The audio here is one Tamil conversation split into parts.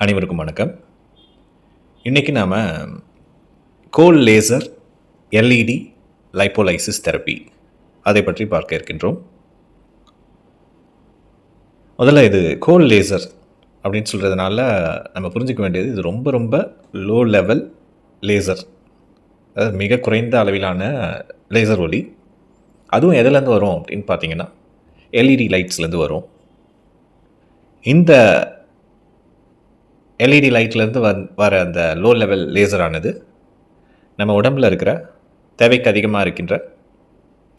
அனைவருக்கும் வணக்கம். இன்றைக்கி நாம் கோல் லேசர் எல்இடி லைப்போலைசிஸ் தெரப்பி அதை பற்றி பார்க்க இருக்கின்றோம். முதல்ல இது கோல் லேசர் அப்படின்னு சொல்கிறதுனால நம்ம புரிஞ்சிக்க வேண்டியது இது ரொம்ப ரொம்ப லோ லெவல் லேசர், அதாவது மிக குறைந்த அளவிலான லேசர் ஒளி. அதுவும் எதுலேருந்து வரும் அப்படின்னு பார்த்தீங்கன்னா எல்இடி லைட்ஸ்லேருந்து வரும். இந்த எல்இடி லைட்லேருந்து வர அந்த லோ லெவல் லேசரானது நம்ம உடம்பில் இருக்கிற தேவைக்கு அதிகமாக இருக்கின்ற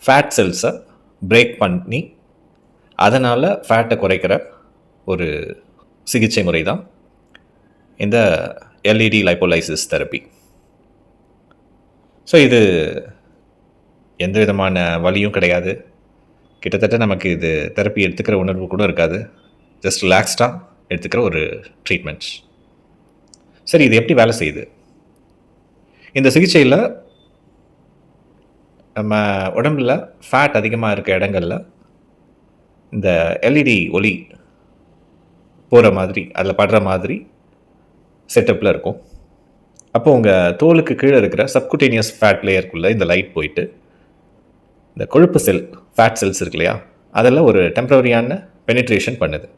ஃபேட் செல்ஸை பிரேக் பண்ணி அதனால் ஃபேட்டை குறைக்கிற ஒரு சிகிச்சை முறை தான் இந்த எல்இடி லைப்போலைசிஸ் தெரப்பி. ஸோ இது எந்த விதமான வலியும் கிடையாது. கிட்டத்தட்ட நமக்கு இது தெரப்பி எடுத்துக்கிற உணர்வு கூட இருக்காது. ஜஸ்ட் ரிலாக்ஸ்டாக எடுத்துக்கிற ஒரு ட்ரீட்மெண்ட்ஸ். சரி, இது எப்படி வேலை செய்யுது? இந்த சிகிச்சையில் நம்ம உடம்புல ஃபேட் அதிகமாக இருக்க இடங்களில் இந்த எல்இடி ஒளி போகிற மாதிரி, அதில் படுற மாதிரி செட்டப்பில் இருக்கும். அப்போ உங்கள் தோலுக்கு கீழே இருக்கிற சப்குட்டேனியஸ் ஃபேட் லேயருக்குள்ளே இந்த லைட் போயிட்டு இந்த கொழுப்பு செல், ஃபேட் செல்ஸ் இருக்கு இல்லையா, அதில் ஒரு டெம்பரரியான பெனிட்ரேஷன் பண்ணுது.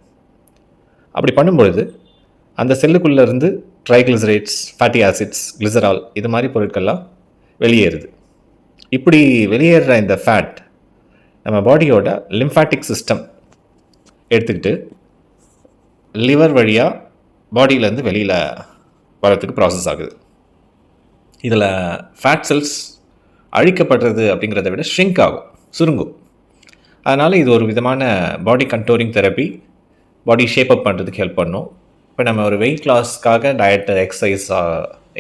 அப்படி பண்ணும்பொழுது அந்த செல்லுக்குள்ளேருந்து ட்ரைக்ளிசரைட்ஸ், ஃபேட்டி ஆசிட்ஸ், கிளிசரால் இது மாதிரி பொருட்கள்லாம் வெளியேறுது. இப்படி வெளியேற இந்த ஃபேட் நம்ம பாடியோட லிம்ஃபாட்டிக் சிஸ்டம் எடுத்துக்கிட்டு லிவர் வழியாக பாடியிலேருந்து வெளியில் வரத்துக்கு ப்ராசஸ் ஆகுது. இதில் ஃபேட் செல்ஸ் அழிக்கப்படுறது அப்படிங்கிறத விட ஷ்ரிங்க் ஆகும், சுருங்கும். அதனால் இது ஒரு விதமான பாடி கண்டோரிங் தெரப்பி, பாடி ஷேப் அப் பண்ணுறதுக்கு ஹெல்ப் பண்ணும். இப்போ நம்ம ஒரு வெயிட் லாஸ்க்காக டயட்டு, எக்ஸசைஸ்,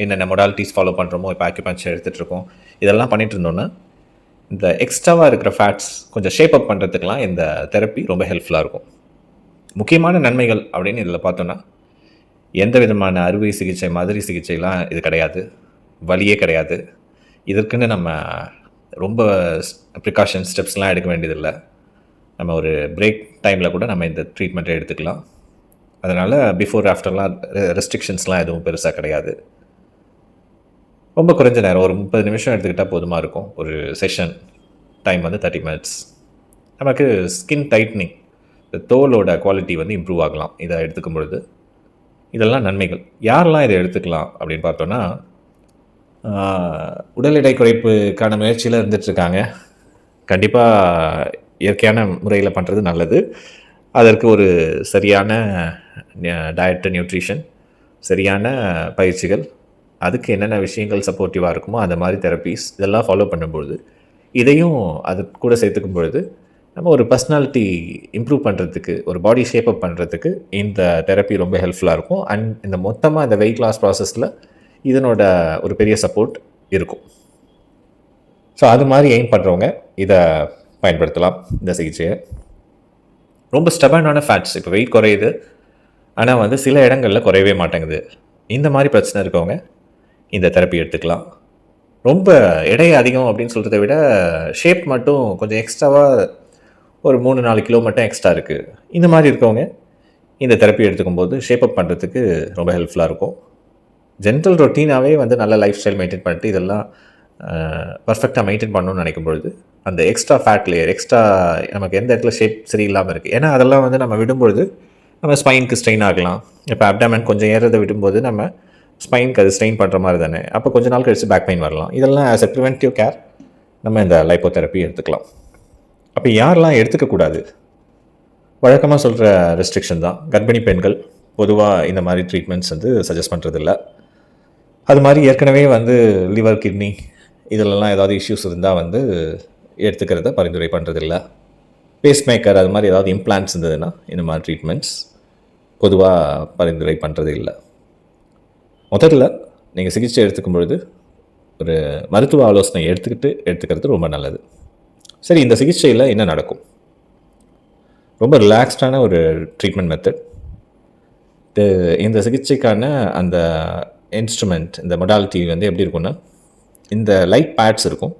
என்னென்ன மொடாலிட்டிஸ் ஃபாலோ பண்ணுறோமோ, இப்போ ஆக்யூபஞ்சர் எடுத்துகிட்ருக்கோம், இதெல்லாம் பண்ணிகிட்டு இருந்தோன்னா இந்த எக்ஸ்ட்ராவாக இருக்கிற ஃபேட்ஸ் கொஞ்சம் ஷேப் அப் பண்ணுறதுக்கெலாம் இந்த தெரப்பி ரொம்ப ஹெல்ப்ஃபுல்லாக இருக்கும். முக்கியமான நன்மைகள் அப்படின்னு இதில் பார்த்தோன்னா, எந்த விதமான அறுவை சிகிச்சை மாதிரி சிகிச்சைலாம் இது கிடையாது, வலியே கிடையாது. இதற்குன்னு நம்ம ரொம்ப ப்ரிகாஷன் ஸ்டெப்ஸ்லாம் எடுக்க வேண்டியதில்லை. நம்ம ஒரு பிரேக் டைமில் கூட நம்ம இந்த ட்ரீட்மெண்ட்டை எடுத்துக்கலாம். அதனால் பிஃபோர் ஆஃப்டர்லாம் ரெஸ்ட்ரிக்ஷன்ஸ்லாம் எதுவும் பெருசாக கிடையாது. ரொம்ப குறைஞ்ச நேரம், ஒரு 30 நிமிஷம் எடுத்துக்கிட்டால் போதுமாக இருக்கும். ஒரு செஷன் டைம் வந்து 30 மினிட்ஸ். நமக்கு ஸ்கின் டைட்னிங், இந்த தோலோட குவாலிட்டி வந்து இம்ப்ரூவ் ஆகலாம் இதை எடுத்துக்கும் பொழுது. இதெல்லாம் நன்மைகள். யாரெல்லாம் இதை எடுத்துக்கலாம் அப்படின்னு பார்த்தோன்னா, உடல் எடை குறைப்புக்கான முயற்சியில் இருந்துகிட்ருக்காங்க. கண்டிப்பாக இயற்கையான முறையில் பண்ணுறது நல்லது. அதற்கு ஒரு சரியான டயட்டு, நியூட்ரிஷன், சரியான பயிற்சிகள், அதுக்கு என்னென்ன விஷயங்கள் சப்போர்ட்டிவாக இருக்குமோ அந்த மாதிரி தெரப்பீஸ் இதெல்லாம் ஃபாலோ பண்ணும்பொழுது, இதையும் அது கூட சேர்த்துக்கும் பொழுது நம்ம ஒரு பர்சனாலிட்டி இம்ப்ரூவ் பண்ணுறதுக்கு, ஒரு பாடி ஷேப் அப் பண்ணுறதுக்கு இந்த தெரப்பி ரொம்ப ஹெல்ப்ஃபுல்லாக இருக்கும். அண்ட் இந்த மொத்தமாக இந்த வெயிட் லாஸ் ப்ராசஸில் இதனோட ஒரு பெரிய சப்போர்ட் இருக்கும். ஸோ அது மாதிரி எய்ம் பண்ணுறவங்க இதை பயன்படுத்தலாம், இந்த சிகிச்சையை. ரொம்ப ஸ்டபனான ஃபேட்ஸ், இப்போ வெயிட் குறையுது ஆனால் வந்து சில இடங்களில் குறையவே மாட்டேங்குது, இந்த மாதிரி பிரச்சனை இருக்கவங்க இந்த தெரப்பி எடுத்துக்கலாம். ரொம்ப எடை அதிகம் அப்படின்னு சொல்கிறத விட ஷேப் மட்டும் கொஞ்சம் எக்ஸ்ட்ராவாக ஒரு 3-4 கிலோ மட்டும் எக்ஸ்ட்ரா இருக்குது, இந்த மாதிரி இருக்கவங்க இந்த தெரப்பி எடுத்துக்கும்போது ஷேப் அப் பண்ணுறதுக்கு ரொம்ப ஹெல்ப்ஃபுல்லாக இருக்கும். ஜென்ரல் ரொட்டீனாகவே வந்து நல்ல லைஃப் ஸ்டைல் மெயின்டைன் பண்ணிட்டு இதெல்லாம் பர்ஃபெக்டாக மெயின்டைன் பண்ணணும்னு நினைக்கும் பொழுது அந்த எக்ஸ்ட்ரா ஃபேட் லேயர், எக்ஸ்ட்ரா நமக்கு எந்த இடத்துல ஷேப் சரியில்லாமல் இருக்குது, ஏன்னா அதெல்லாம் வந்து நம்ம விடும்பொழுது நம்ம ஸ்பைனுக்கு ஸ்ட்ரெயின் ஆகலாம். இப்போ அப்டாமன் கொஞ்சம் ஏறதை விடும்போது நம்ம ஸ்பைனுக்கு அது ஸ்ட்ரெயின் பண்ணுற மாதிரி தானே, அப்போ கொஞ்சம் நாள் கழிச்சு பேக் பெயின் வரலாம். இதெல்லாம் ஆஸ் எ ப்ரிவென்டிவ் கேர் நம்ம இந்த லைப்போதெரப்பி எடுத்துக்கலாம். அப்போ யாரெல்லாம் எடுத்துக்கக்கூடாது? வழக்கமாக சொல்கிற ரெஸ்ட்ரிக்ஷன் தான். கர்ப்பிணி பெண்கள் பொதுவாக இந்த மாதிரி ட்ரீட்மெண்ட்ஸ் வந்து சஜஸ்ட் பண்ணுறதில்ல. அது மாதிரி ஏற்கனவே வந்து லிவர், கிட்னி இதிலெல்லாம் ஏதாவது இஷ்யூஸ் இருந்தால் வந்து எடுத்துக்கிறத பரிந்துரை பண்ணுறதில்ல. பேஸ்மேக்கர் அது மாதிரி ஏதாவது இம்ப்ளான்ட்ஸ் இருந்ததுன்னா இந்த மாதிரி ட்ரீட்மெண்ட்ஸ் பொதுவாக பரிந்துரை பண்ணுறது இல்லை. முதல்ல நீங்கள் சிகிச்சை எடுத்துக்கும் பொழுது ஒரு மருத்துவ ஆலோசனை எடுத்துக்கிறது ரொம்ப நல்லது. சரி, இந்த சிகிச்சையில் என்ன நடக்கும்? ரொம்ப ரிலாக்ஸ்டான ஒரு ட்ரீட்மெண்ட் மெத்தட். இந்த சிகிச்சைக்கான அந்த இன்ஸ்ட்ருமெண்ட், இந்த மொடாலிட்டி வந்து எப்படி இருக்குன்னா, இந்த லைட் பேட்ஸ் இருக்கும்,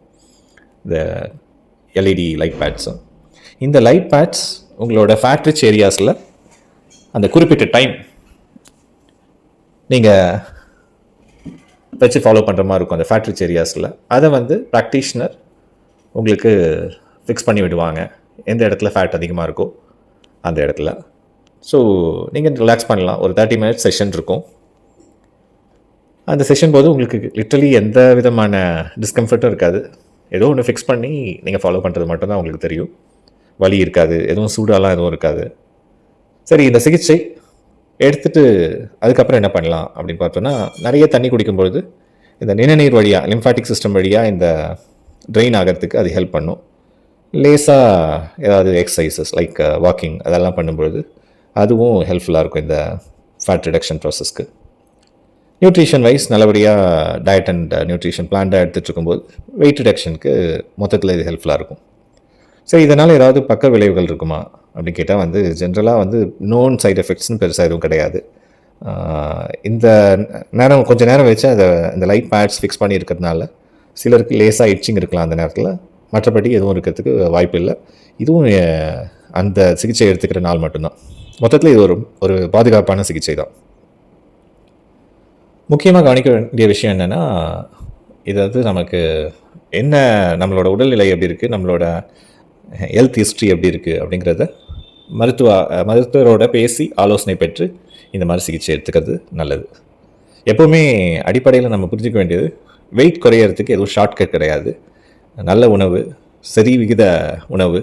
இந்த எல்இடி லைட் பேட்ஸும். இந்த லைட் பேட்ஸ் உங்களோட ஃபேட் ரிச் ஏரியாஸில் அந்த குறிப்பிட்ட டைம் நீங்கள் வச்சு ஃபாலோ பண்ணுற மாதிரி இருக்கும் அந்த ஃபேட் ரிச் ஏரியாஸில். அதை வந்து ப்ராக்டிஷனர் உங்களுக்கு ஃபிக்ஸ் பண்ணி விடுவாங்க எந்த இடத்துல ஃபேட் அதிகமாக இருக்கோ அந்த இடத்துல. ஸோ நீங்கள் ரிலாக்ஸ் பண்ணலாம். ஒரு 30 minutes செஷன் இருக்கும். அந்த செஷன் போது உங்களுக்கு லிட்ரலி எந்த விதமான டிஸ்கம்ஃபர்ட்டும் இருக்காது. ஏதோ ஒன்று ஃபிக்ஸ் பண்ணி நீங்கள் ஃபாலோ பண்ணுறது மட்டும்தான் உங்களுக்கு தெரியும். வலி இருக்காது, எதுவும் சூடாலாம் எதுவும் இருக்காது. சரி, இந்த சிகிச்சை எடுத்துகிட்டு அதுக்கப்புறம் என்ன பண்ணலாம் அப்படின்னு பார்த்தோன்னா, நிறைய தண்ணி குடிக்கும்பொழுது இந்த நிணநீர் வழியாக லிம்ஃபாட்டிக் சிஸ்டம் வழியாக இந்த ட்ரெயின் ஆகிறதுக்கு அது ஹெல்ப் பண்ணும். லேசாக ஏதாவது எக்ஸசைசஸ் லைக் வாக்கிங் அதெல்லாம் பண்ணும்பொழுது அதுவும் ஹெல்ப்ஃபுல்லாக இருக்கும் இந்த ஃபேட் ரிடக்ஷன் ப்ராசஸ்க்கு. நியூட்ரிஷன் வைஸ் நல்லபடியாக டயட் அண்ட் நியூட்ரிஷன் பிளான்டாக எடுத்துகிட்டு இருக்கும்போது வெயிட் ரிடக்ஷனுக்கு மொத்தத்தில் இது ஹெல்ப்ஃபுல்லாக இருக்கும். சரி, இதனால் ஏதாவது பக்க விளைவுகள் இருக்குமா அப்படின்னு கேட்டால் வந்து ஜென்ரலாக வந்து நோன் சைட் எஃபெக்ட்ஸ்னு பெருசாக எதுவும் கிடையாது. இந்த நேரம் கொஞ்சம் நேரம் வச்சு அதை இந்த லைட் பேட்ஸ் ஃபிக்ஸ் பண்ணி இருக்கிறதுனால சிலருக்கு லேசாக இட்சிங் இருக்கலாம் அந்த நேரத்தில். மற்றபடி எதுவும் இருக்கிறதுக்கு வாய்ப்பு இல்லை. இதுவும் அந்த சிகிச்சை எடுத்துக்கிற நாள் மட்டும்தான். மொத்தத்தில் இது ஒரு பாதுகாப்பான சிகிச்சை தான். முக்கியமாக கவனிக்க வேண்டிய விஷயம் என்னென்னா, இது வந்து நமக்கு என்ன நம்மளோட உடல்நிலை எப்படி இருக்குது, நம்மளோட ஹெல்த் ஹிஸ்ட்ரி எப்படி இருக்குது அப்படிங்கிறத மருத்துவரோட பேசி ஆலோசனை பெற்று இந்த மாதிரி சிகிச்சை எடுத்துக்கிறது நல்லது. எப்போவுமே அடிப்படையில் நம்ம புரிஞ்சிக்க வேண்டியது, வெயிட் குறையிறதுக்கு எதுவும் ஷார்ட்கட் கிடையாது. நல்ல உணவு, சரி விகித உணவு,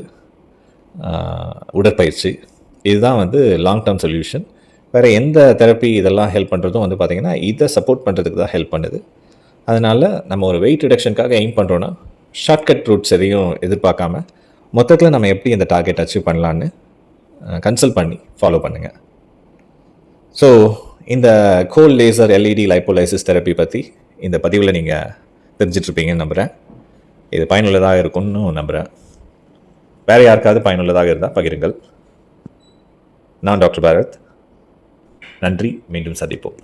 உடற்பயிற்சி, இதுதான் வந்து லாங் டேர்ம் சொல்யூஷன். வேறு எந்த தெரப்பி இதெல்லாம் ஹெல்ப் பண்ணுறதும் வந்து பார்த்திங்கன்னா இதை சப்போர்ட் பண்ணுறதுக்கு தான் ஹெல்ப் பண்ணுது. அதனால் நம்ம ஒரு வெயிட் ரிடக்ஷனுக்காக எய்ம் பண்ணுறோன்னா ஷார்ட்கட் ரூட்ஸ் எதையும் எதிர்பார்க்காம மொத்தத்தில் நம்ம எப்படி இந்த டார்கெட் அச்சீவ் பண்ணலான்னு கன்சல்ட் பண்ணி ஃபாலோ பண்ணுங்கள். ஸோ இந்த கோல் லேசர் எல்இடி லைப்போலைசிஸ் தெரப்பி பற்றி இந்த பதிவில் நீங்கள் தெரிஞ்சிட்ருப்பீங்கன்னு நம்புகிறேன். இது பயனுள்ளதாக இருக்கும்னு நம்புகிறேன். வேறு யாருக்காவது பயனுள்ளதாக இருந்தால் பகிருங்கள். நான் டாக்டர் பாரத். நன்றி. மீண்டும் சந்திப்போம்.